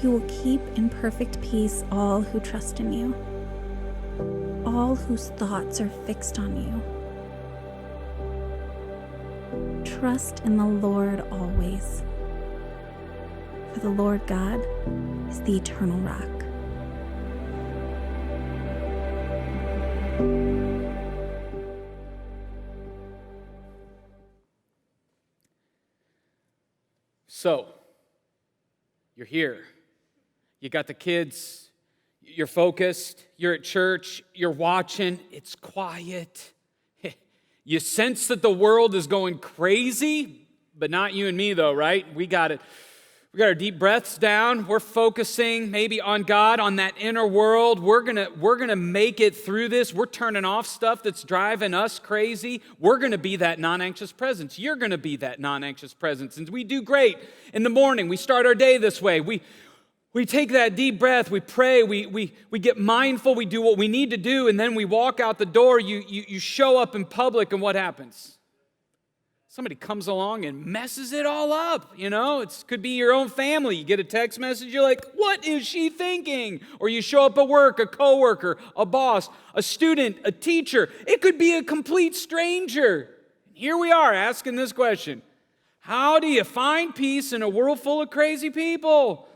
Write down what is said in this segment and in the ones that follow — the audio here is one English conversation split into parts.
You will keep in perfect peace all who trust in you, all whose thoughts are fixed on you. Trust in the Lord always, for the Lord God is the eternal rock. So, you're here. You got the kids, you're focused, you're at church, you're watching, it's quiet. You sense that the world is going crazy, but not you and me though, right? We got it. We got our deep breaths down. We're focusing maybe on God, on that inner world. We're gonna make it through this. We're turning off stuff that's driving us crazy. We're gonna be that non-anxious presence. You're gonna be that non-anxious presence. And we do great in the morning. We start our day this way. We take that deep breath, we pray, we get mindful, we do what we need to do, and then we walk out the door. You show up in public, and what happens? Somebody comes along and messes it all up, you know? It could be your own family. You get a text message, you're like, what is she thinking? Or you show up at work, a coworker, a boss, a student, a teacher. It could be a complete stranger. Here we are asking this question. How do you find peace in a world full of crazy people?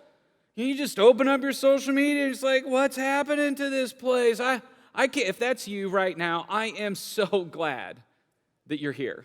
You just open up your social media, it's like, what's happening to this place? I can't. If that's you right now, I am so glad that you're here.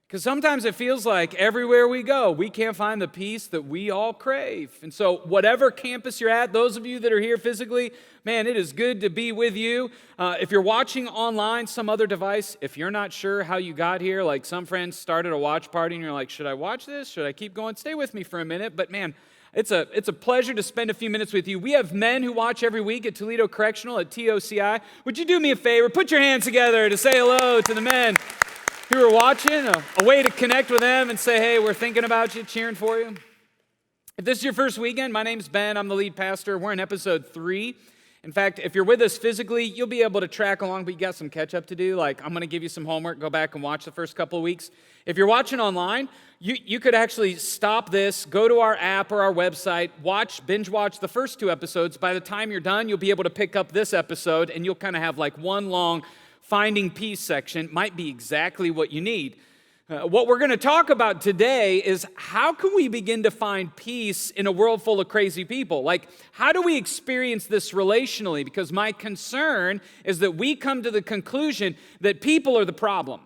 Because sometimes it feels like everywhere we go, we can't find the peace that we all crave. And so whatever campus you're at, those of you that are here physically, man, it is good to be with you. If you're watching online, some other device, if you're not sure how you got here, like some friends started a watch party and you're like, should I watch this? Should I keep going? Stay with me for a minute. But man, it's a pleasure to spend a few minutes with you. We have men who watch every week at Toledo Correctional at TOCI. Would you do me a favor? Put your hands together to say hello to the men who are watching, a way to connect with them and say, hey, we're thinking about you, cheering for you. If this is your first weekend, my name's Ben. I'm the lead pastor. We're in episode 3. In fact, if you're with us physically, you'll be able to track along, but you got some catch up to do. Like, I'm going to give you some homework. Go back and watch the first couple of weeks. If you're watching online, you could actually stop this, go to our app or our website, binge watch the first 2 episodes. By the time you're done, you'll be able to pick up this episode, and you'll kind of have like one long finding peace section. Might be exactly what you need. What we're going to talk about today is how can we begin to find peace in a world full of crazy people? Like, how do we experience this relationally? Because my concern is that we come to the conclusion that people are the problem.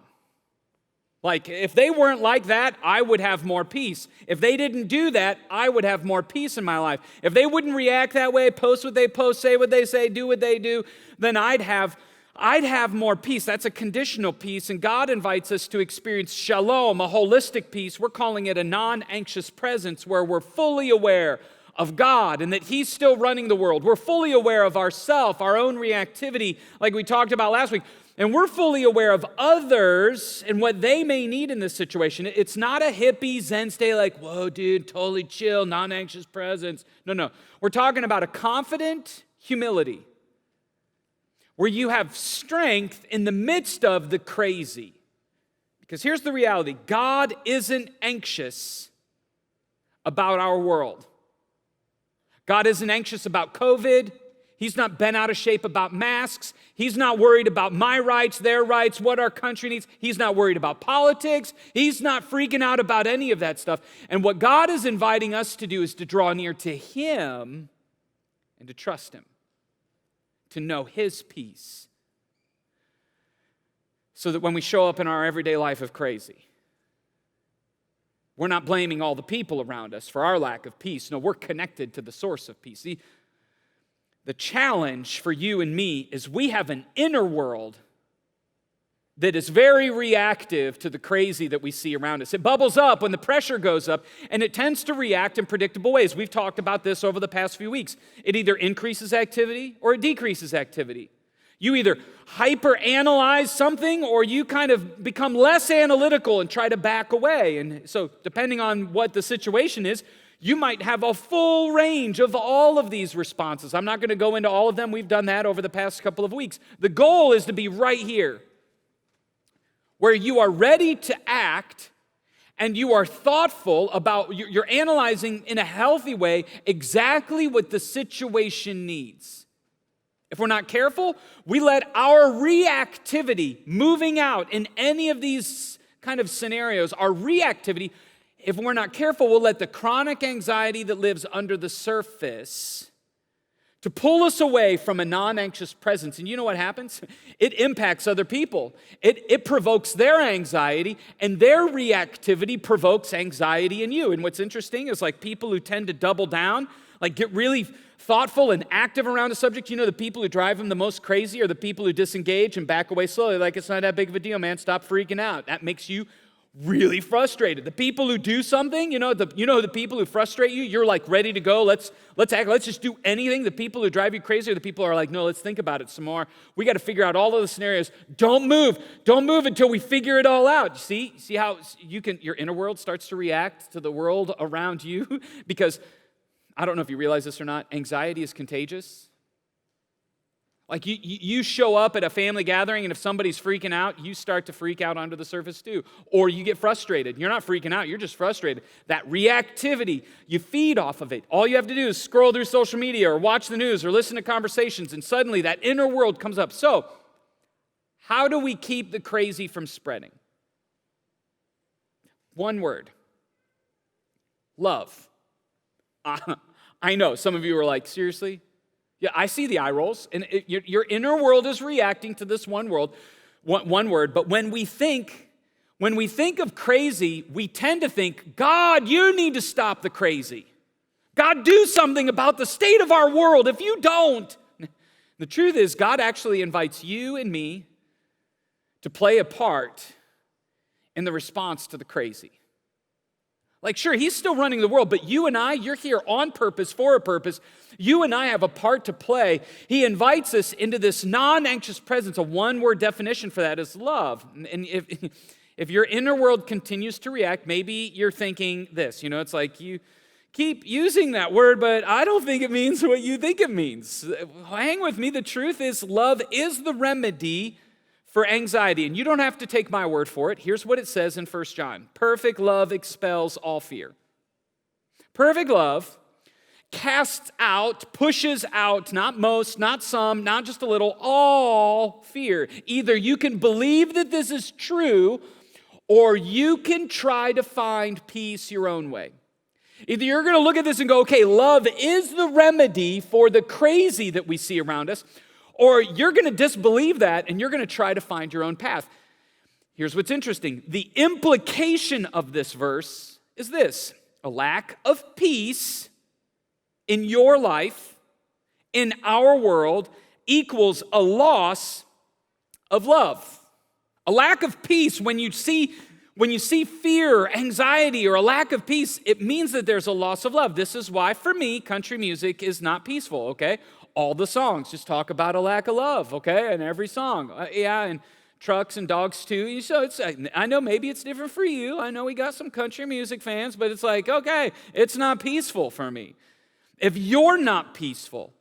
Like, if they weren't like that, I would have more peace. If they didn't do that, I would have more peace in my life. If they wouldn't react that way, post what they post, say what they say, do what they do, then I'd have more peace. That's a conditional peace, and God invites us to experience shalom, a holistic peace. We're calling it a non-anxious presence where we're fully aware of God and that He's still running the world. We're fully aware of ourselves, our own reactivity, like we talked about last week, and we're fully aware of others and what they may need in this situation. It's not a hippie Zen stay like, whoa, dude, totally chill, non-anxious presence. No. We're talking about a confident humility, where you have strength in the midst of the crazy. Because here's the reality. God isn't anxious about our world. God isn't anxious about COVID. He's not bent out of shape about masks. He's not worried about my rights, their rights, what our country needs. He's not worried about politics. He's not freaking out about any of that stuff. And what God is inviting us to do is to draw near to Him and to trust Him, to know His peace, so that when we show up in our everyday life of crazy, we're not blaming all the people around us for our lack of peace. No, we're connected to the source of peace. See, the challenge for you and me is we have an inner world that is very reactive to the crazy that we see around us. It bubbles up when the pressure goes up, and it tends to react in predictable ways. We've talked about this over the past few weeks. It either increases activity or it decreases activity. You either hyper-analyze something or you kind of become less analytical and try to back away. And so depending on what the situation is, you might have a full range of all of these responses. I'm not going to go into all of them. We've done that over the past couple of weeks. The goal is to be right here, where you are ready to act and you are thoughtful about, you're analyzing in a healthy way exactly what the situation needs. If we're not careful, we let our reactivity moving out in any of these kind of scenarios, our reactivity, if we're not careful, we'll let the chronic anxiety that lives under the surface to pull us away from a non-anxious presence. And you know what happens? It impacts other people. It provokes their anxiety, and their reactivity provokes anxiety in you. And what's interesting is like people who tend to double down, like get really thoughtful and active around a subject, you know, the people who drive them the most crazy are the people who disengage and back away slowly. Like, it's not that big of a deal, man. Stop freaking out. That makes you really frustrated. The people who do something, the people who frustrate you, you're like ready to go. Let's just do anything. The people who drive you crazy are the people who are like, no, let's think about it some more. We got to figure out all of the scenarios. Don't move until we figure it all out. See how your inner world starts to react to the world around you? Because I don't know if you realize this or not, anxiety is contagious. Like you show up at a family gathering, and if somebody's freaking out, you start to freak out under the surface too. Or you get frustrated. You're not freaking out, you're just frustrated. That reactivity, you feed off of it. All you have to do is scroll through social media or watch the news or listen to conversations, and suddenly that inner world comes up. So, how do we keep the crazy from spreading? One word: love. I know, some of you are like, seriously? Yeah, I see the eye rolls, and your inner world is reacting to this one word. But when we think of crazy, we tend to think, God, you need to stop the crazy. God, do something about the state of our world. If you don't, the truth is, God actually invites you and me to play a part in the response to the crazy. Like, sure, he's still running the world, but you and I, you're here on purpose, for a purpose. You and I have a part to play. He invites us into this non-anxious presence. A one-word definition for that is love. And if your inner world continues to react, maybe you're thinking this. It's like you keep using that word, but I don't think it means what you think it means. Hang with me. The truth is, love is the remedy for anxiety, and you don't have to take my word for it. Here's what it says in 1 John. Perfect love expels all fear. Perfect love casts out, pushes out, not most, not some, not just a little, all fear. Either you can believe that this is true, or you can try to find peace your own way. Either you're going to look at this and go, okay, love is the remedy for the crazy that we see around us, or you're going to disbelieve that and you're going to try to find your own path. Here's what's interesting. The implication of this verse is this: a lack of peace in your life, in our world, equals a loss of love. A lack of peace, when you see fear, anxiety, or a lack of peace, it means that there's a loss of love. This is why, for me, country music is not peaceful, okay? All the songs just talk about a lack of love, okay? And every song. And trucks and dogs too. So I know maybe it's different for you. I know we got some country music fans, but it's like, okay, it's not peaceful for me. If you're not peaceful,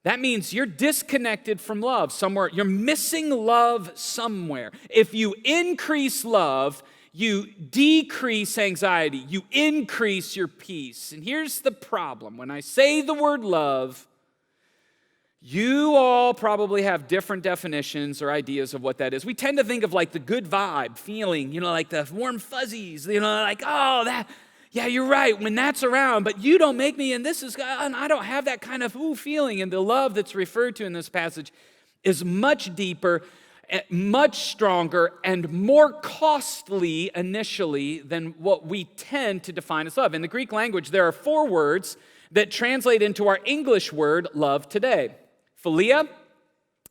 that means you're disconnected from love somewhere. You're missing love somewhere. If you increase love, you decrease anxiety. You increase your peace. And here's the problem. When I say the word love, you all probably have different definitions or ideas of what that is. We tend to think of like the good vibe feeling, like the warm fuzzies, like, oh, that, yeah, you're right, when that's around, but you don't make me, and I don't have that kind of feeling. And the love that's referred to in this passage is much deeper, much stronger, and more costly initially than what we tend to define as love. In the Greek language, there are 4 words that translate into our English word love today: philia,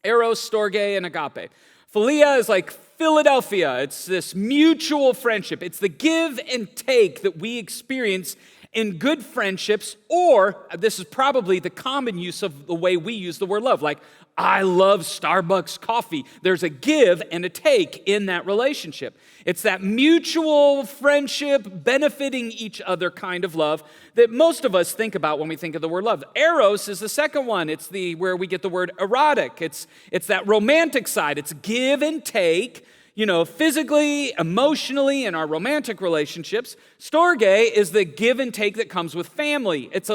eros, storge, and agape. Philia is like Philadelphia. It's this mutual friendship. It's the give and take that we experience in good friendships, or this is probably the common use of the way we use the word love. Like, I love Starbucks coffee. There's a give and a take in that relationship. It's that mutual friendship, benefiting each other kind of love that most of us think about when we think of the word love. Eros is the second one. It's where we get the word erotic. It's that romantic side. It's give and take. physically, emotionally, in our romantic relationships. Storge is the give and take that comes with family. It's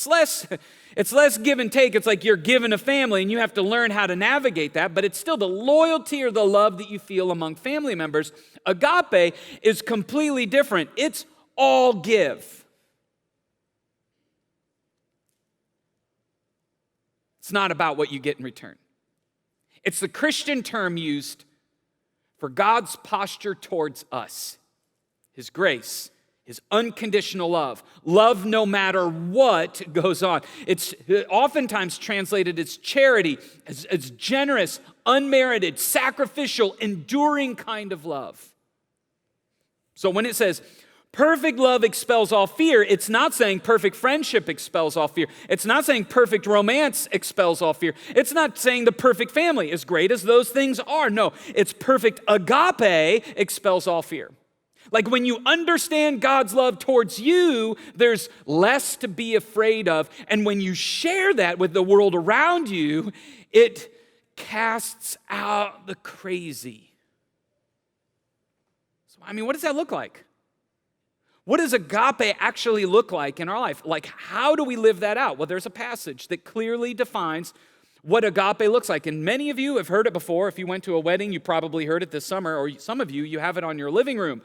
less give and take. It's like you're given a family and you have to learn how to navigate that, but it's still the loyalty or the love that you feel among family members. Agape is completely different. It's all give. It's not about what you get in return. It's the Christian term used for God's posture towards us, His grace, His unconditional love, love no matter what goes on. It's oftentimes translated as charity, as generous, unmerited, sacrificial, enduring kind of love. So when it says, perfect love expels all fear, it's not saying perfect friendship expels all fear. It's not saying perfect romance expels all fear. It's not saying the perfect family, as great as those things are. No, it's perfect agape expels all fear. Like when you understand God's love towards you, there's less to be afraid of. And when you share that with the world around you, it casts out the crazy. So, what does that look like? What does agape actually look like in our life? Like, how do we live that out? Well, there's a passage that clearly defines what agape looks like. And many of you have heard it before. If you went to a wedding, you probably heard it this summer, or some of you have it on your living room.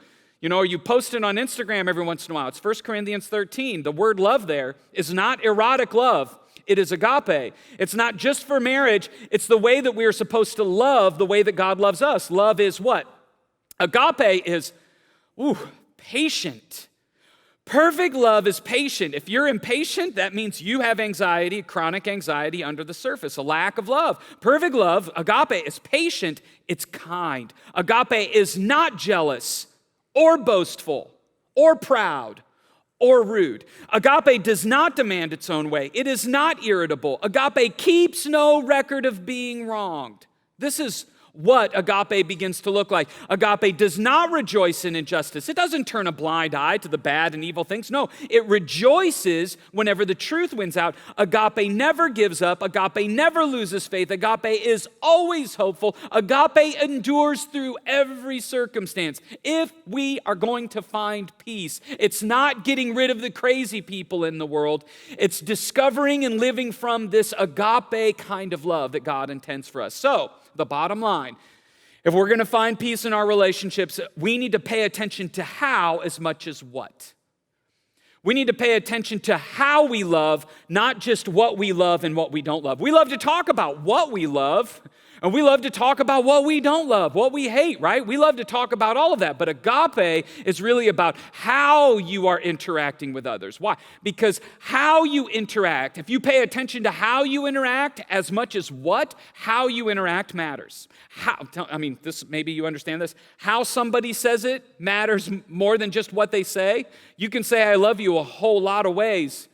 Or you post it on Instagram every once in a while. It's 1 Corinthians 13. The word love there is not erotic love. It is agape. It's not just for marriage. It's the way that we are supposed to love the way that God loves us. Love is what? Agape is, patient. Perfect love is patient. If you're impatient, that means you have anxiety, chronic anxiety under the surface, a lack of love. Perfect love, agape, is patient. It's kind. Agape is not jealous or boastful or proud or rude. Agape does not demand its own way. It is not irritable. Agape keeps no record of being wronged. This is what agape begins to look like. Agape does not rejoice in injustice. It doesn't turn a blind eye to the bad and evil things. No, it rejoices whenever the truth wins out. Agape never gives up. Agape never loses faith. Agape is always hopeful. Agape endures through every circumstance. If we are going to find peace, it's not getting rid of the crazy people in the world. It's discovering and living from this agape kind of love that God intends for us. So, the bottom line, if we're going to find peace in our relationships, we need to pay attention to how as much as what. We need to pay attention to how we love, not just what we love and what we don't love. We love to talk about what we love, and we love to talk about what we don't love, what we hate, right? We love to talk about all of that, but agape is really about how you are interacting with others. Why? Because how you interact, if you pay attention to how you interact as much as how you interact matters. Maybe you understand this. How somebody says it matters more than just what they say. You can say, I love you a whole lot of ways.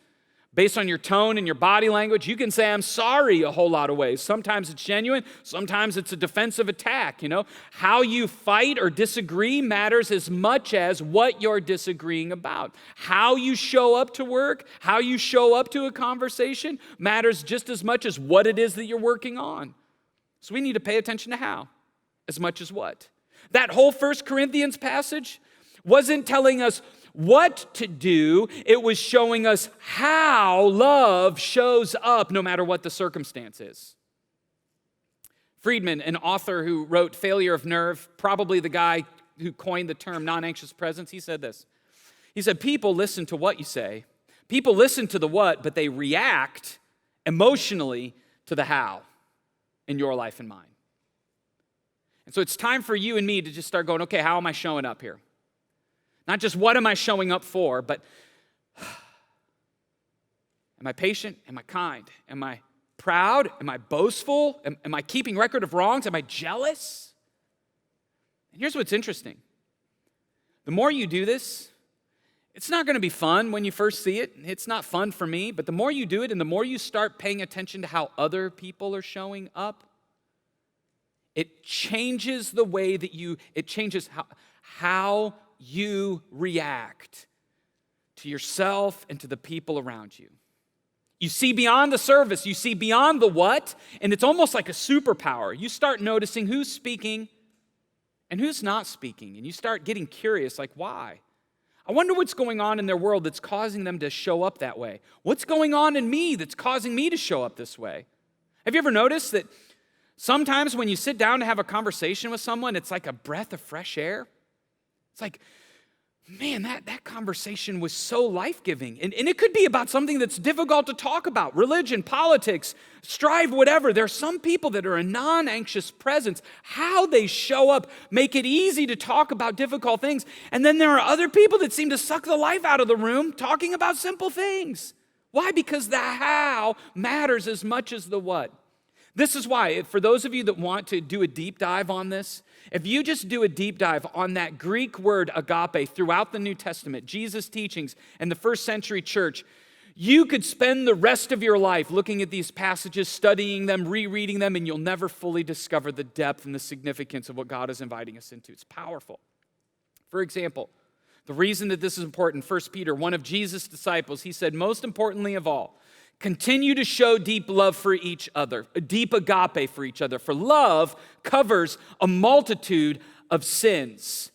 Based on your tone and your body language, you can say, I'm sorry a whole lot of ways. Sometimes it's genuine. Sometimes it's a defensive attack, How you fight or disagree matters as much as what you're disagreeing about. How you show up to work, how you show up to a conversation matters just as much as what it is that you're working on. So we need to pay attention to how as much as what. That whole 1 Corinthians passage wasn't telling us what to do, it was showing us how love shows up no matter what the circumstance is. Friedman, an author who wrote Failure of Nerve, probably the guy who coined the term non-anxious presence, he said this. He said, people listen to what you say. People listen to the what, but they react emotionally to the how in your life and mine. And so it's time for you and me to just start going, okay, how am I showing up here? Not just what am I showing up for, but am I patient? Am I kind? Am I proud? Am I boastful? Am I keeping record of wrongs? Am I jealous? And here's what's interesting. The more you do this, it's not going to be fun when you first see it. It's not fun for me, but the more you do it and the more you start paying attention to how other people are showing up, it changes the way that it changes how you react to yourself and to the people around you. You see beyond the surface, you see beyond the what, and it's almost like a superpower. You start noticing who's speaking and who's not speaking? And you start getting curious, like, why? I wonder what's going on in their world that's causing them to show up that way. What's going on in me that's causing me to show up this way? Have you ever noticed that sometimes when you sit down to have a conversation with someone, it's like a breath of fresh air? It's like, man, that conversation was so life-giving. And it could be about something that's difficult to talk about, religion, politics, strive, whatever. There are some people that are a non-anxious presence. How they show up make it easy to talk about difficult things. And then there are other people that seem to suck the life out of the room talking about simple things. Why? Because the how matters as much as the what. This is why, for those of you that want to do a deep dive on this, if you just do a deep dive on that Greek word agape throughout the New Testament, Jesus' teachings and the first century church, you could spend the rest of your life looking at these passages, studying them, rereading them, and you'll never fully discover the depth and the significance of what God is inviting us into. It's powerful. For example, the reason that this is important, 1 Peter, one of Jesus' disciples, he said, most importantly of all, continue to show deep love for each other, a deep agape for each other, for love covers a multitude of sins.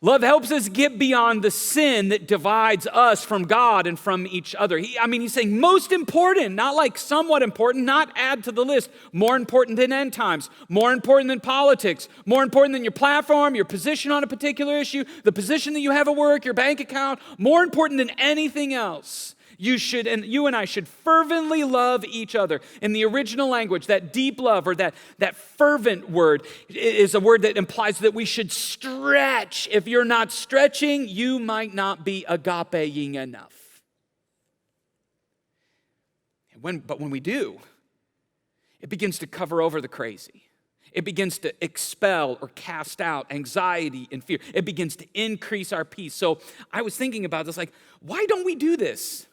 Love helps us get beyond the sin that divides us from God and from each other. He's saying most important, not like somewhat important, not add to the list. More important than end times, more important than politics, more important than your platform, your position on a particular issue, the position that you have at work, your bank account, more important than anything else. You and I should fervently love each other. In the original language, that deep love or that fervent word is a word that implies that we should stretch. If you're not stretching, you might not be agape-ing enough. But when we do, it begins to cover over the crazy. It begins to expel or cast out anxiety and fear. It begins to increase our peace. So I was thinking about this, like, why don't we do this?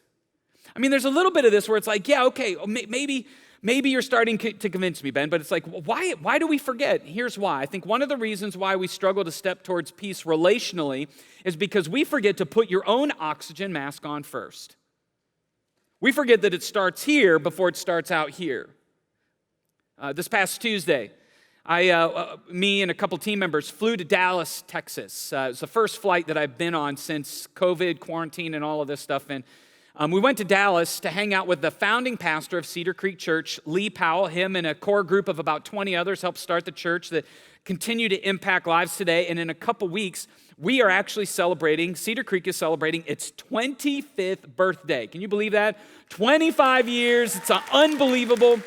There's a little bit of this where it's like, yeah, okay, maybe you're starting to convince me, Ben, but it's like, why do we forget? Here's why. I think one of the reasons why we struggle to step towards peace relationally is because we forget to put your own oxygen mask on first. We forget that it starts here before it starts out here. This past Tuesday, me and a couple team members flew to Dallas, Texas. It was the first flight that I've been on since COVID, quarantine, and all of this stuff. And we went to Dallas to hang out with the founding pastor of CedarCreek Church, Lee Powell. Him and a core group of about 20 others helped start the church that continue to impact lives today. And in a couple weeks, we are actually CedarCreek is celebrating its 25th birthday. Can you believe that? 25 years. It's unbelievable.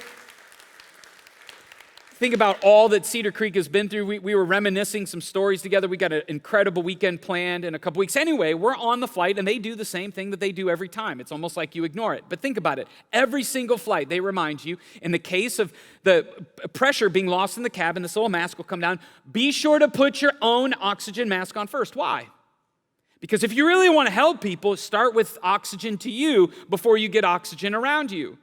Think about all that CedarCreek has been through. We were reminiscing some stories together. We got an incredible weekend planned in a couple weeks. Anyway, we're on the flight, and they do the same thing that they do every time. It's almost like you ignore it. But think about it. Every single flight, they remind you, in the case of the pressure being lost in the cabin, this little mask will come down. Be sure to put your own oxygen mask on first. Why? Because if you really want to help people, start with oxygen to you before you get oxygen around you.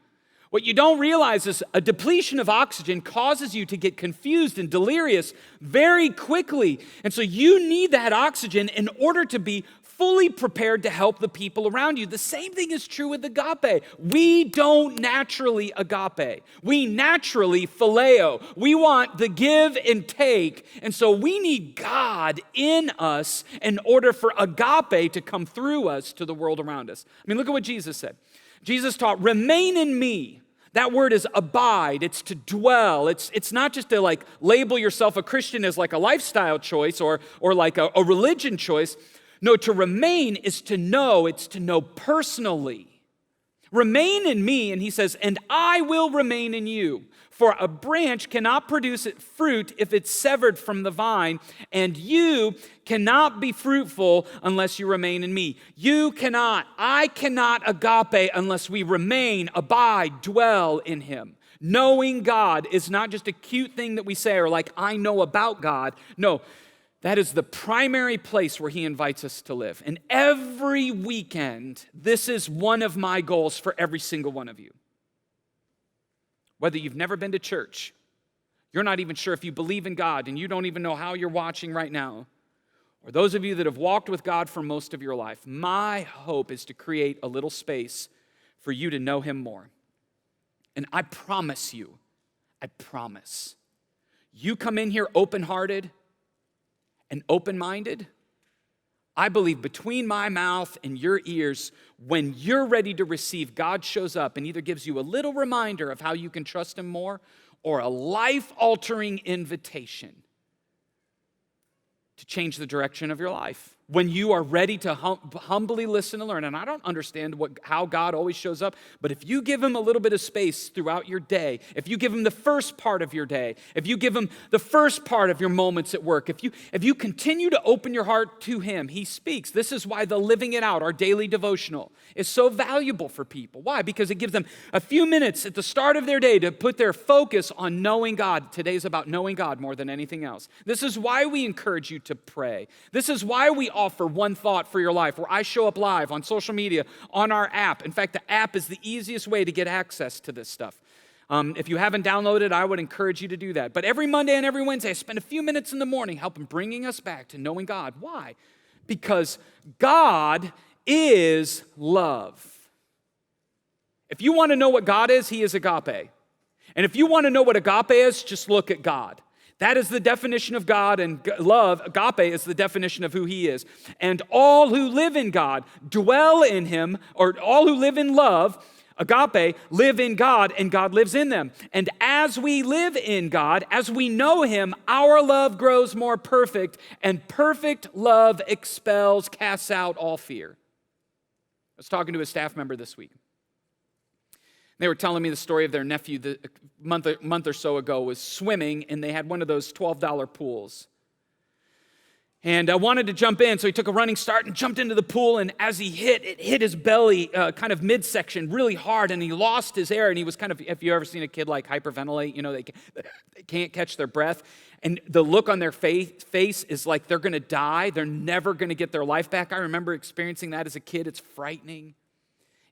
What you don't realize is a depletion of oxygen causes you to get confused and delirious very quickly. And so you need that oxygen in order to be fully prepared to help the people around you. The same thing is true with agape. We don't naturally agape. We naturally phileo. We want the give and take. And so we need God in us in order for agape to come through us to the world around us. Look at what Jesus said. Jesus taught, remain in me. That word is abide. It's to dwell. It's not just to label yourself a Christian as like a lifestyle choice or like a religion choice. No, to remain is to know. It's to know personally. Remain in me, and he says, and I will remain in you. For a branch cannot produce fruit if it's severed from the vine, and you cannot be fruitful unless you remain in me. I cannot agape unless we remain, abide, dwell in him. Knowing God is not just a cute thing that we say or like, I know about God. No, that is the primary place where he invites us to live. And every weekend, this is one of my goals for every single one of you. Whether you've never been to church, you're not even sure if you believe in God, and you don't even know how you're watching right now, or those of you that have walked with God for most of your life, my hope is to create a little space for you to know him more. And I promise, you come in here open-hearted, and open-minded, I believe between my mouth and your ears, when you're ready to receive, God shows up and either gives you a little reminder of how you can trust him more or a life-altering invitation to change the direction of your life. When you are ready to humbly listen and learn. And I don't understand how God always shows up, but if you give him a little bit of space throughout your day, if you give him the first part of your day, if you give him the first part of your moments at work, if you continue to open your heart to him, he speaks. This is why the Living It Out, our daily devotional, is so valuable for people. Why? Because it gives them a few minutes at the start of their day to put their focus on knowing God. Today's about knowing God more than anything else. This is why we encourage you to pray. This is why we offer One Thought for Your Life, where I show up live on social media, on our app. In fact, the app is the easiest way to get access to this stuff. If you haven't downloaded, I would encourage you to do that. But every Monday and every Wednesday, I spend a few minutes in the morning helping bringing us back to knowing God. Why? Because God is love. If you want to know what God is, he is agape. And if you want to know what agape is, just look at God. That is the definition of God, and love, agape, is the definition of who he is. And all who live in God dwell in him, or all who live in love, agape, live in God, and God lives in them. And as we live in God, as we know him, our love grows more perfect, and perfect love casts out all fear. I was talking to a staff member this week. They were telling me the story of their nephew a month or so ago was swimming, and they had one of those $12 pools. And I wanted to jump in, so he took a running start and jumped into the pool, and as it hit his belly, kind of midsection, really hard, and he lost his air, and he was kind of, if you ever seen a kid like hyperventilate, you know, they can't catch their breath, and the look on their face is like they're going to die. They're never going to get their life back. I remember experiencing that as a kid. It's frightening.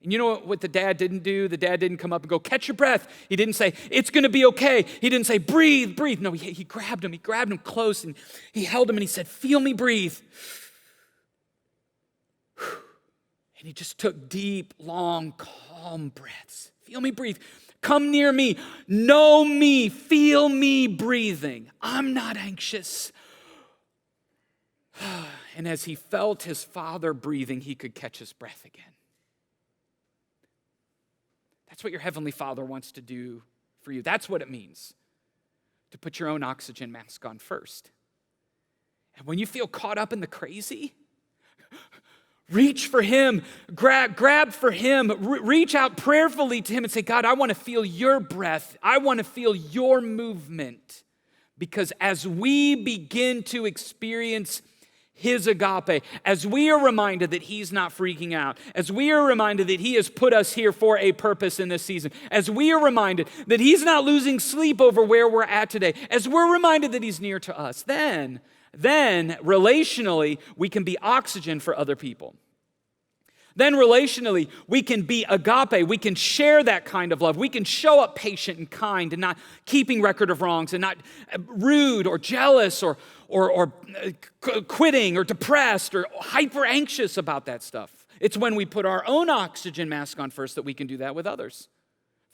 And you know what the dad didn't do? The dad didn't come up and go, catch your breath. He didn't say, it's going to be okay. He didn't say, breathe. No, he grabbed him. He grabbed him close, and he held him, and he said, feel me breathe. And he just took deep, long, calm breaths. Feel me breathe. Come near me. Know me. Feel me breathing. I'm not anxious. And as he felt his father breathing, he could catch his breath again. That's what your Heavenly Father wants to do for you. That's what it means to put your own oxygen mask on first. And when you feel caught up in the crazy, reach for him, grab for him, reach out prayerfully to him and say, God, I want to feel your breath. I want to feel your movement. Because as we begin to experience his agape, as we are reminded that he's not freaking out, as we are reminded that he has put us here for a purpose in this season, as we are reminded that he's not losing sleep over where we're at today, as we're reminded that he's near to us, then relationally, we can be oxygen for other people. Then relationally, we can be agape. We can share that kind of love. We can show up patient and kind and not keeping record of wrongs and not rude or jealous or quitting or depressed or hyper anxious about that stuff. It's when we put our own oxygen mask on first that we can do that with others.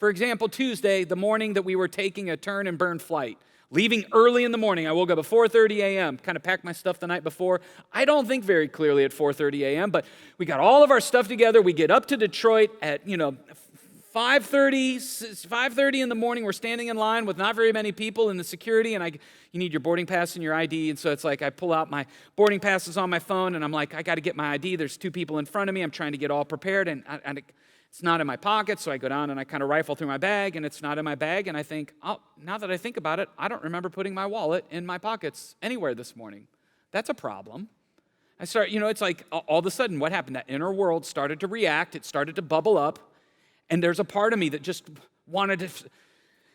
For example, Tuesday, the morning that we were taking a turn and burn flight, leaving early in the morning. I woke up at 4:30 a.m., kind of packed my stuff the night before. I don't think very clearly at 4:30 a.m., but we got all of our stuff together. We get up to Detroit at, 5:30 in the morning. We're standing in line with not very many people in the security, and you need your boarding pass and your ID, and so it's like I pull out my boarding passes on my phone, and I'm like, I got to get my ID. There's two people in front of me. I'm trying to get all prepared, and it's not in my pocket, so I go down and I kind of rifle through my bag, and it's not in my bag, and I think, oh, now that I think about it, I don't remember putting my wallet in my pockets anywhere this morning. That's a problem. I start, it's like all of a sudden what happened? That inner world started to react. It started to bubble up, and there's a part of me that just wanted to,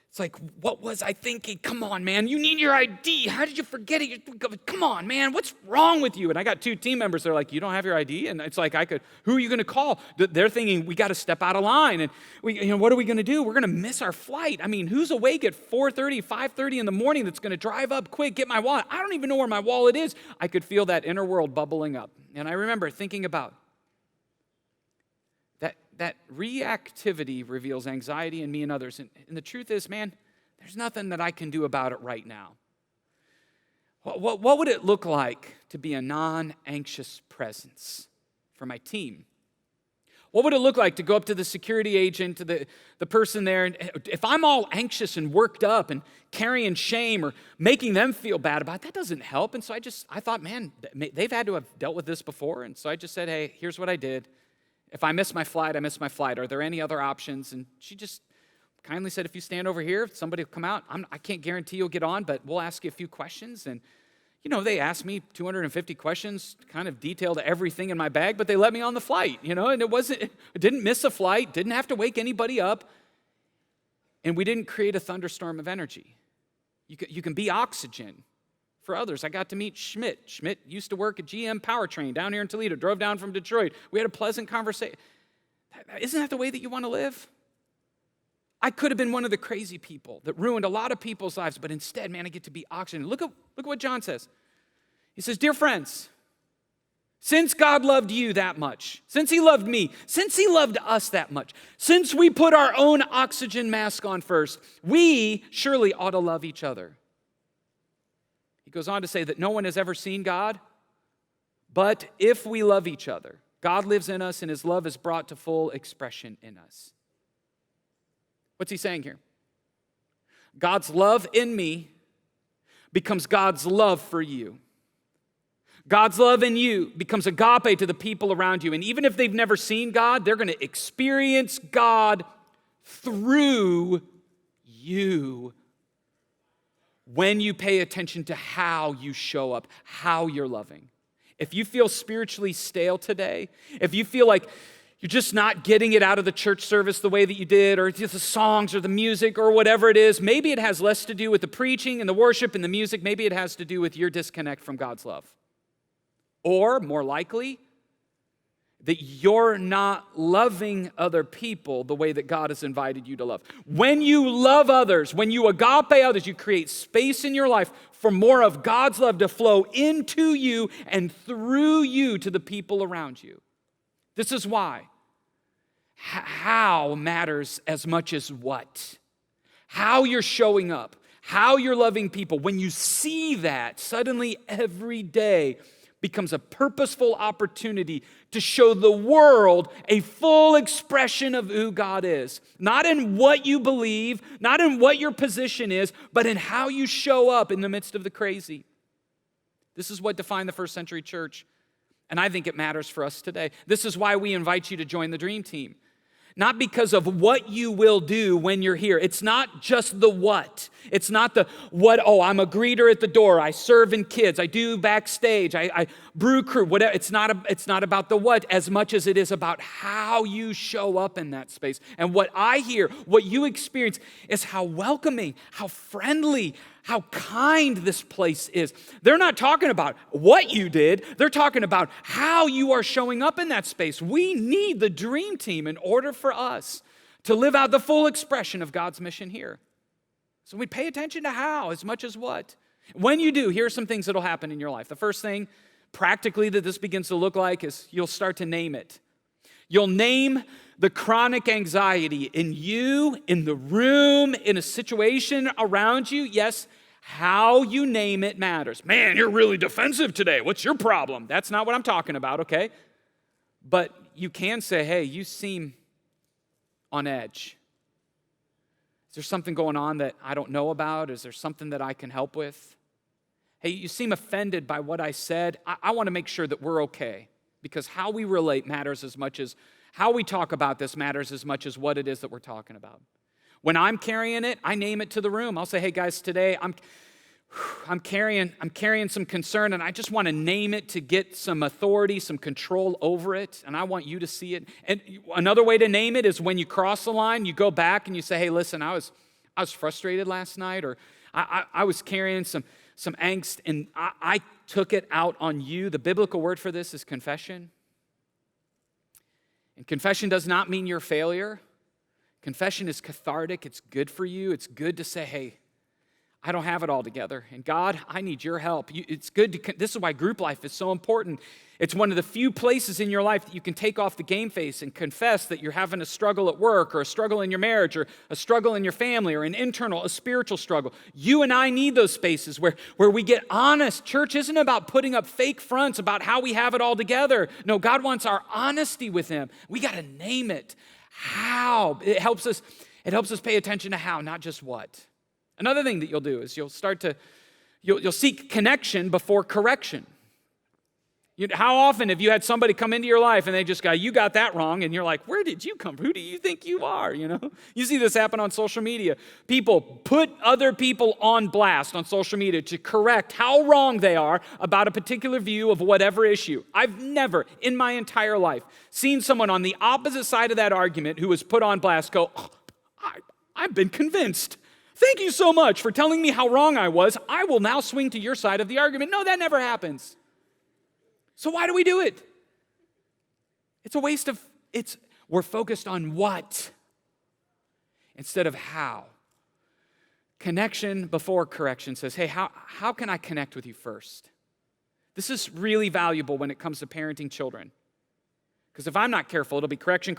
it's like, what was I thinking? Come on, man, you need your ID. How did you forget it? Come on, man, what's wrong with you? And I got two team members that are like, you don't have your ID? And it's like, who are you going to call? They're thinking, we got to step out of line. And what are we going to do? We're going to miss our flight. I mean, who's awake at 4:30, 5:30 in the morning that's going to drive up quick, get my wallet? I don't even know where my wallet is. I could feel that inner world bubbling up. And I remember thinking about that reactivity reveals anxiety in me and others. And the truth is, man, there's nothing that I can do about it right now. What would it look like to be a non-anxious presence for my team? What would it look like to go up to the security agent, to the person there, and if I'm all anxious and worked up and carrying shame or making them feel bad about it, that doesn't help. And so I thought, man, they've had to have dealt with this before. And so I just said, hey, here's what I did. If I miss my flight, I miss my flight. Are there any other options? And she just kindly said, if you stand over here, somebody will come out. I can't guarantee you'll get on, but we'll ask you a few questions. And they asked me 250 questions, kind of detailed everything in my bag, but they let me on the flight, and I didn't miss a flight, didn't have to wake anybody up, and we didn't create a thunderstorm of energy. You can be oxygen for others. I got to meet Schmidt. Schmidt used to work at GM Powertrain down here in Toledo, drove down from Detroit. We had a pleasant conversation. Isn't that the way that you want to live? I could have been one of the crazy people that ruined a lot of people's lives, but instead, man, I get to be oxygen. Look at what John says. He says, dear friends, since God loved you that much, since he loved me, since he loved us that much, since we put our own oxygen mask on first, we surely ought to love each other. He goes on to say that no one has ever seen God, but if we love each other, God lives in us and his love is brought to full expression in us. What's he saying here? God's love in me becomes God's love for you. God's love in you becomes agape to the people around you. And even if they've never seen God, they're going to experience God through you when you pay attention to how you show up, how you're loving. If you feel spiritually stale today, if you feel like you're just not getting it out of the church service the way that you did, or just the songs or the music or whatever it is, maybe it has less to do with the preaching and the worship and the music. Maybe it has to do with your disconnect from God's love. Or, more likely, that you're not loving other people the way that God has invited you to love. When you love others, when you agape others, you create space in your life for more of God's love to flow into you and through you to the people around you. This is why how matters as much as what. How you're showing up, how you're loving people. When you see that, suddenly every day becomes a purposeful opportunity to show the world a full expression of who God is. Not in what you believe, not in what your position is, but in how you show up in the midst of the crazy. This is what defined the first century church. And I think it matters for us today. This is why we invite you to join the Dream Team. Not because of what you will do when you're here. It's not just the what. It's not the what, I'm a greeter at the door. I serve in kids. I do backstage. I brew crew, whatever. It's not about the what as much as it is about how you show up in that space. And what I hear, what you experience is how welcoming, how friendly, how kind this place is. They're not talking about what you did. They're talking about how you are showing up in that space. We need the Dream Team in order for us to live out the full expression of God's mission here. So we pay attention to how as much as what. When you do, here are some things that will happen in your life. The first thing, practically, that this begins to look like is you'll start to name it. You'll name the chronic anxiety in you, in the room, in a situation around you. Yes, how you name it matters. Man, you're really defensive today. What's your problem? That's not what I'm talking about, okay? But you can say, hey, you seem on edge. Is there something going on that I don't know about? Is there something that I can help with? Hey, you seem offended by what I said. I want to make sure that we're okay, because how we relate matters as much as how we talk about this matters as much as what it is that we're talking about. When I'm carrying it, I name it to the room. I'll say, hey guys, today I'm carrying some concern, and I just want to name it to get some authority, some control over it, and I want you to see it. And another way to name it is when you cross the line, you go back and you say, hey, listen, I was frustrated last night, or I was carrying some angst, and I took it out on you. The biblical word for this is confession. And confession does not mean you're a failure. Confession is cathartic. It's good for you. It's good to say, hey, I don't have it all together. And God, I need your help. It's good this is why group life is so important. It's one of the few places in your life that you can take off the game face and confess that you're having a struggle at work or a struggle in your marriage or a struggle in your family or a spiritual struggle. You and I need those spaces where we get honest. Church isn't about putting up fake fronts about how we have it all together. No, God wants our honesty with him. We got to name it. How? It helps us pay attention to how, not just what. Another thing that you'll do is you'll seek connection before correction. How often have you had somebody come into your life and they just go, you got that wrong, and you're like, where did you come from? Who do you think you are? You see this happen on social media. People put other people on blast on social media to correct how wrong they are about a particular view of whatever issue. I've never in my entire life seen someone on the opposite side of that argument who was put on blast go, I've been convinced. Thank you so much for telling me how wrong I was. I will now swing to your side of the argument. No, that never happens. So why do we do it? It's a waste of, we're focused on what instead of how. Connection before correction says, hey, how can I connect with you first? This is really valuable when it comes to parenting children. Because if I'm not careful, it'll be correction,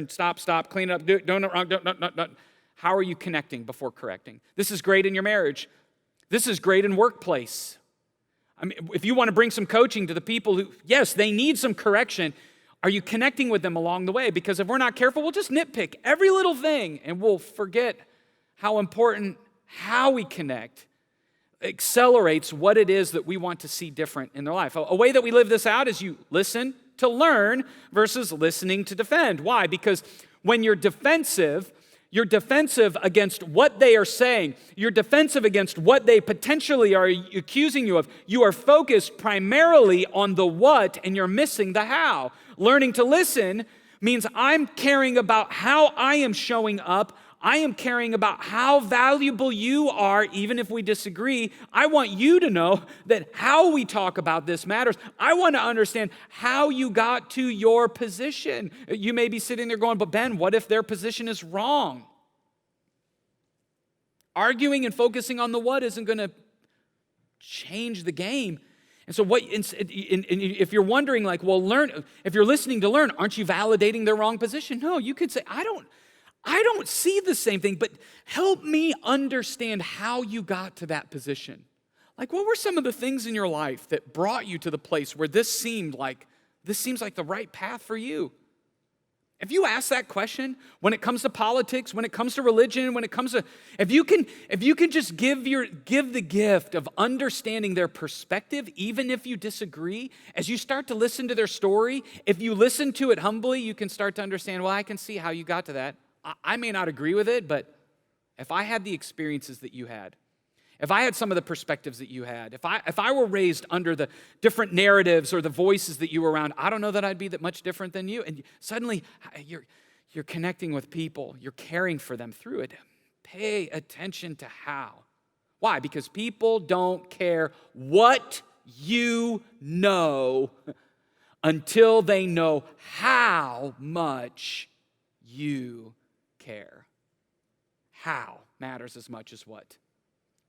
stop, clean it up, do it, don't. How are you connecting before correcting? This is great in your marriage. This is great in workplace. I mean, if you want to bring some coaching to the people who, yes, they need some correction, are you connecting with them along the way? Because if we're not careful, we'll just nitpick every little thing and we'll forget how important how we connect accelerates what it is that we want to see different in their life. A way that we live this out is you listen to learn versus listening to defend. Why? Because when you're defensive against what they are saying. You're defensive against what they potentially are accusing you of. You are focused primarily on the what, and you're missing the how. Learning to listen means I'm caring about how I am showing up. I am caring about how valuable you are, even if we disagree. I want you to know that how we talk about this matters. I want to understand how you got to your position. You may be sitting there going, but Ben, what if their position is wrong? Arguing and focusing on the what isn't going to change the game. And so if you're wondering, like, well, if you're listening to learn, aren't you validating their wrong position? No, you could say, I don't see the same thing, but help me understand how you got to that position. Like, what were some of the things in your life that brought you to the place where this seems like the right path for you? If you ask that question when it comes to politics, when it comes to religion, if you can just give the gift of understanding their perspective, even if you disagree, as you start to listen to their story, if you listen to it humbly, you can start to understand, well, I can see how you got to that. I may not agree with it, but if I had the experiences that you had, if I had some of the perspectives that you had, if I were raised under the different narratives or the voices that you were around, I don't know that I'd be that much different than you. And suddenly you're connecting with people. You're caring for them through it. Pay attention to how. Why? Because people don't care what you know until they know how much you care. How matters as much as what.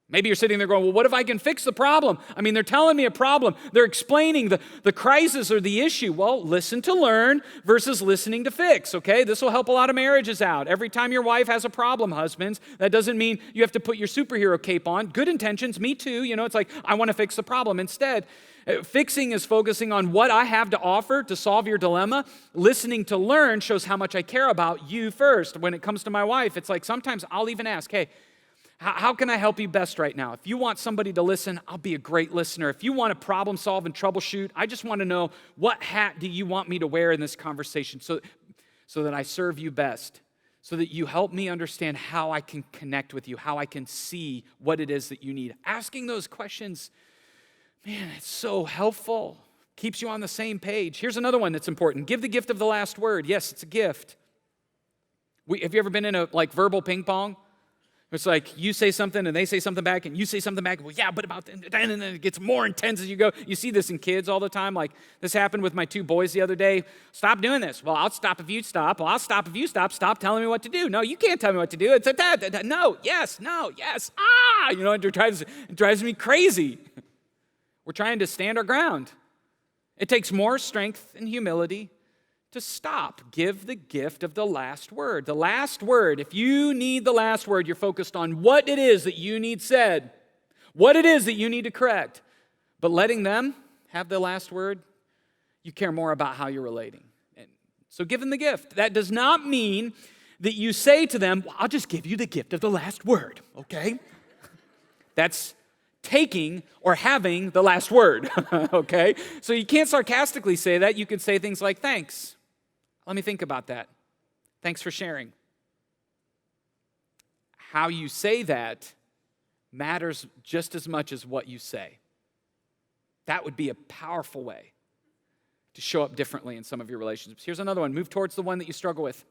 Maybe you're sitting there going, well, what if I can fix the problem? I mean, they're telling me a problem. They're explaining the crisis or the issue. Well, listen to learn versus listening to fix, okay? This will help a lot of marriages out. Every time your wife has a problem, husbands, that doesn't mean you have to put your superhero cape on. Good intentions, me too. It's like, I want to fix the problem. Instead, fixing is focusing on what I have to offer to solve your dilemma. Listening to learn shows how much I care about you first. When it comes to my wife, it's like sometimes I'll even ask, hey, how can I help you best right now? If you want somebody to listen, I'll be a great listener. If you want to problem solve and troubleshoot, I just want to know, what hat do you want me to wear in this conversation so that I serve you best, so that you help me understand how I can connect with you, how I can see what it is that you need. Asking those questions, man, it's so helpful. Keeps you on the same page. Here's another one that's important. Give the gift of the last word. Yes, it's a gift. Have you ever been in a verbal ping pong? It's like you say something and they say something back and you say something back. Well, yeah, but about and then it gets more intense as you go. You see this in kids all the time. Like this happened with my 2 boys the other day. Stop doing this. Well, I'll stop if you stop. Well, I'll stop if you stop. Stop telling me what to do. No, you can't tell me what to do. It's a dad. No, yes, no, yes. It drives me crazy. We're trying to stand our ground. It takes more strength and humility to stop. Give the gift of the last word. The last word, if you need the last word, you're focused on what it is that you need said, what it is that you need to correct. But letting them have the last word, you care more about how you're relating. And so give them the gift. That does not mean that you say to them, well, I'll just give you the gift of the last word, okay? That's taking or having the last word, okay? So you can't sarcastically say that. You could say things like, thanks. Let me think about that. Thanks for sharing. How you say that matters just as much as what you say. That would be a powerful way to show up differently in some of your relationships. Here's another one. Move towards the one that you struggle with.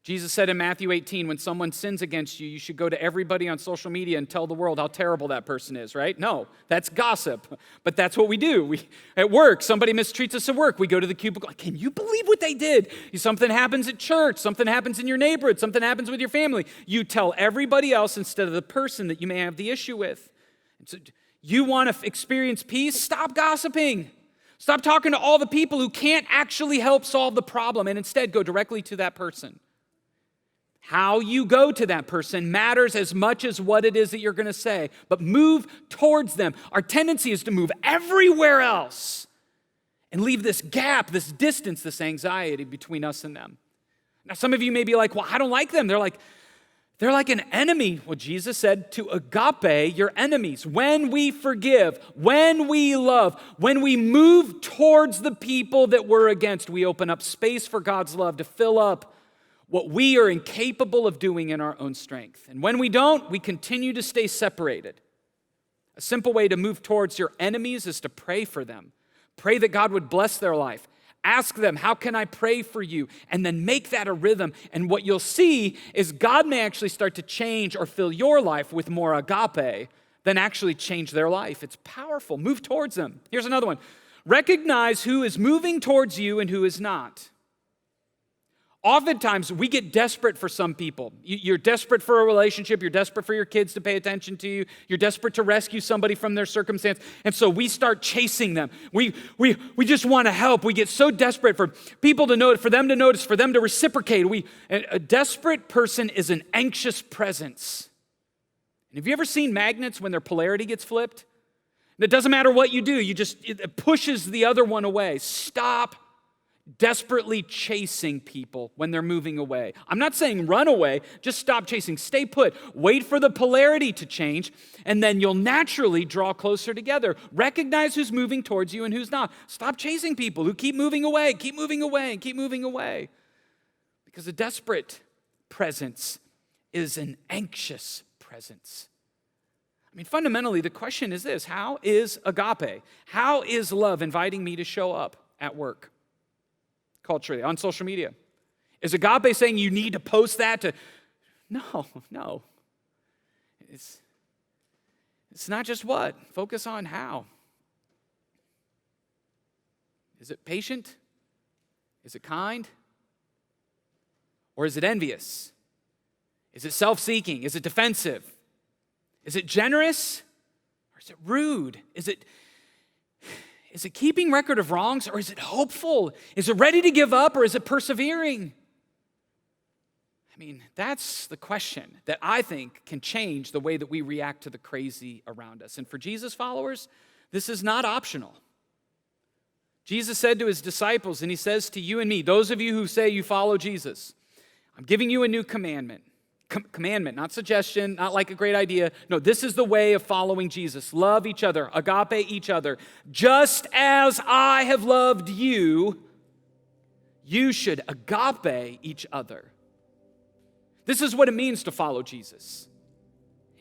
Jesus said in Matthew 18, when someone sins against you, you should go to everybody on social media and tell the world how terrible that person is, right? No, that's gossip. But that's what we do. At work, somebody mistreats us at work. We go to the cubicle. Can you believe what they did? Something happens at church. Something happens in your neighborhood. Something happens with your family. You tell everybody else instead of the person that you may have the issue with. And so you want to experience peace? Stop gossiping. Stop talking to all the people who can't actually help solve the problem and instead go directly to that person. How you go to that person matters as much as what it is that you're going to say, but move towards them. Our tendency is to move everywhere else and leave this gap, this distance, this anxiety between us and them. Now, some of you may be like, well, I don't like them. They're like an enemy. Well, Jesus said to agape your enemies. When we forgive, when we love, when we move towards the people that we're against, we open up space for God's love to fill up what we are incapable of doing in our own strength. And when we don't, we continue to stay separated. A simple way to move towards your enemies is to pray for them. Pray that God would bless their life. Ask them, how can I pray for you? And then make that a rhythm. And what you'll see is God may actually start to change or fill your life with more agape than actually change their life. It's powerful. Move towards them. Here's another one. Recognize who is moving towards you and who is not. Oftentimes, we get desperate for some people. You're desperate for a relationship. You're desperate for your kids to pay attention to you. You're desperate to rescue somebody from their circumstance. And so we start chasing them. We just want to help. We get so desperate for people to notice, for them to notice, for them to reciprocate. A desperate person is an anxious presence. And have you ever seen magnets when their polarity gets flipped? And it doesn't matter what you do. It pushes the other one away. Stop desperately chasing people when they're moving away. I'm not saying run away, just stop chasing. Stay put. Wait for the polarity to change, and then you'll naturally draw closer together. Recognize who's moving towards you and who's not. Stop chasing people who keep moving away, keep moving away, and keep moving away. Because a desperate presence is an anxious presence. I mean, fundamentally, the question is this: how is agape? How is love inviting me to show up at work? Culturally, on social media. Is agape saying you need to post that to? No. It's not just what. Focus on how. Is it patient? Is it kind? Or is it envious? Is it self-seeking? Is it defensive? Is it generous? Or is it rude? Is it keeping record of wrongs, or is it hopeful? Is it ready to give up, or is it persevering? I mean, that's the question that I think can change the way that we react to the crazy around us. And for Jesus followers, this is not optional. Jesus said to his disciples, and he says to you and me, those of you who say you follow Jesus, I'm giving you a new commandment. Commandment, not suggestion, not like a great idea. No, this is the way of following Jesus. Love each other, agape each other. Just as I have loved you, you should agape each other. This is what it means to follow Jesus.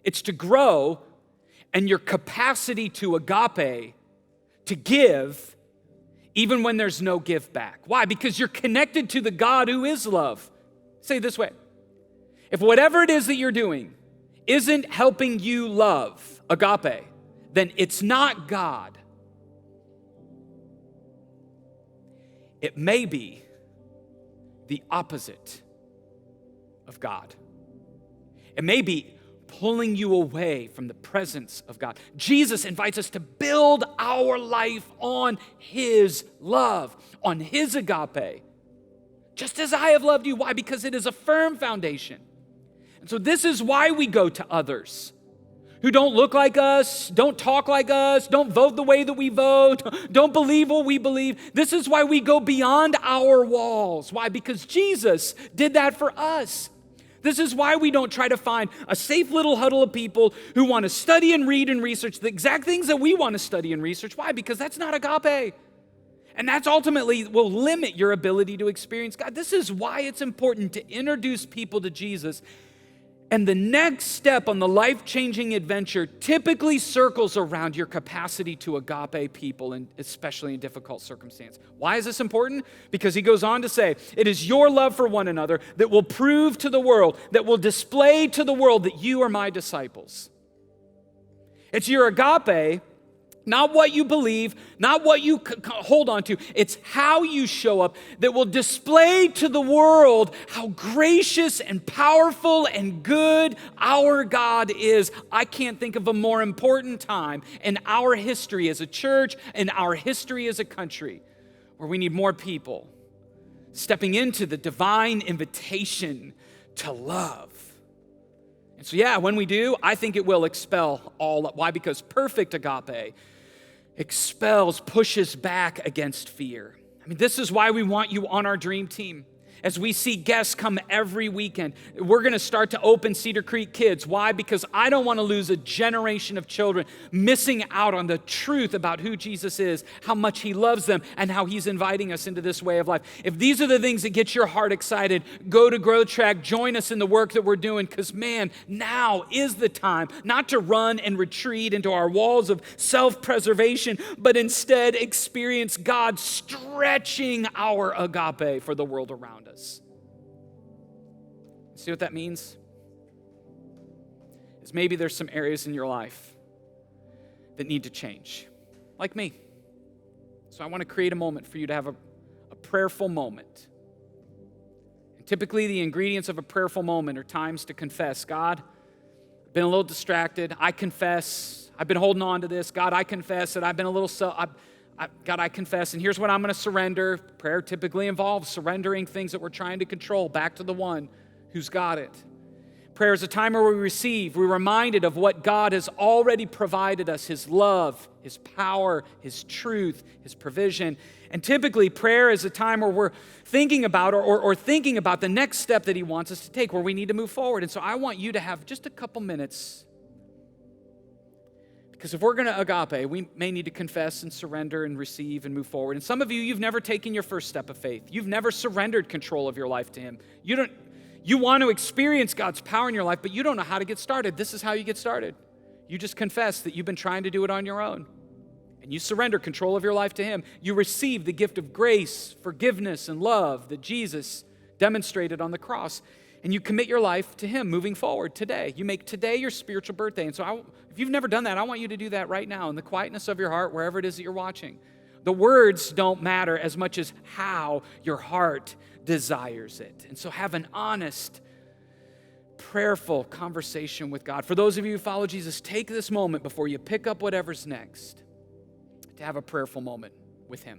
It's to grow, and your capacity to agape, to give, even when there's no give back. Why? Because you're connected to the God who is love. Say it this way. If whatever it is that you're doing isn't helping you love, agape, then it's not God. It may be the opposite of God. It may be pulling you away from the presence of God. Jesus invites us to build our life on His love, on His agape. Just as I have loved you. Why? Because it is a firm foundation. And so this is why we go to others who don't look like us, don't talk like us, don't vote the way that we vote, don't believe what we believe. This is why we go beyond our walls. Why? Because Jesus did that for us. This is why we don't try to find a safe little huddle of people who want to study and read and research the exact things that we want to study and research. Why? Because that's not agape. And that's ultimately will limit your ability to experience God. This is why it's important to introduce people to Jesus. And the next step on the life-changing adventure typically circles around your capacity to agape people, and especially in difficult circumstances. Why is this important? Because he goes on to say, it is your love for one another that will prove to the world, that will display to the world that you are my disciples. It's your agape, not what you believe, not what you hold on to. It's how you show up that will display to the world how gracious and powerful and good our God is. I can't think of a more important time in our history as a church, in our history as a country, where we need more people stepping into the divine invitation to love. And so, when we do, I think it will expel all. Why? Because perfect agape expels, pushes back against fear. I mean, this is why we want you on our dream team. As we see guests come every weekend, we're going to start to open CedarCreek Kids. Why? Because I don't want to lose a generation of children missing out on the truth about who Jesus is, how much He loves them, and how He's inviting us into this way of life. If these are the things that get your heart excited, go to Growth Track, join us in the work that we're doing, because man, now is the time not to run and retreat into our walls of self-preservation, but instead experience God stretching our agape for the world around us. See what that means? Is maybe there's some areas in your life that need to change, like me. So I want to create a moment for you to have a prayerful moment. And typically the ingredients of a prayerful moment are times to confess, God, I've been a little distracted. I confess. I've been holding on to this. God, I confess that I've been a little God, I confess, and here's what I'm going to surrender. Prayer typically involves surrendering things that we're trying to control back to the one who's got it. Prayer is a time where we receive. We're reminded of what God has already provided us, His love, His power, His truth, His provision. And typically, prayer is a time where we're thinking about or thinking about the next step that He wants us to take, where we need to move forward. And so I want you to have just a couple minutes. Because if we're going to agape, we may need to confess and surrender and receive and move forward. And some of you, you've never taken your first step of faith. You've never surrendered control of your life to Him. You want to experience God's power in your life, but you don't know how to get started. This is how you get started. You just confess that you've been trying to do it on your own. And you surrender control of your life to Him. You receive the gift of grace, forgiveness, and love that Jesus demonstrated on the cross. And you commit your life to Him moving forward today. You make today your spiritual birthday. And so if you've never done that, I want you to do that right now in the quietness of your heart, wherever it is that you're watching. The words don't matter as much as how your heart desires it. And so have an honest, prayerful conversation with God. For those of you who follow Jesus, take this moment before you pick up whatever's next to have a prayerful moment with Him.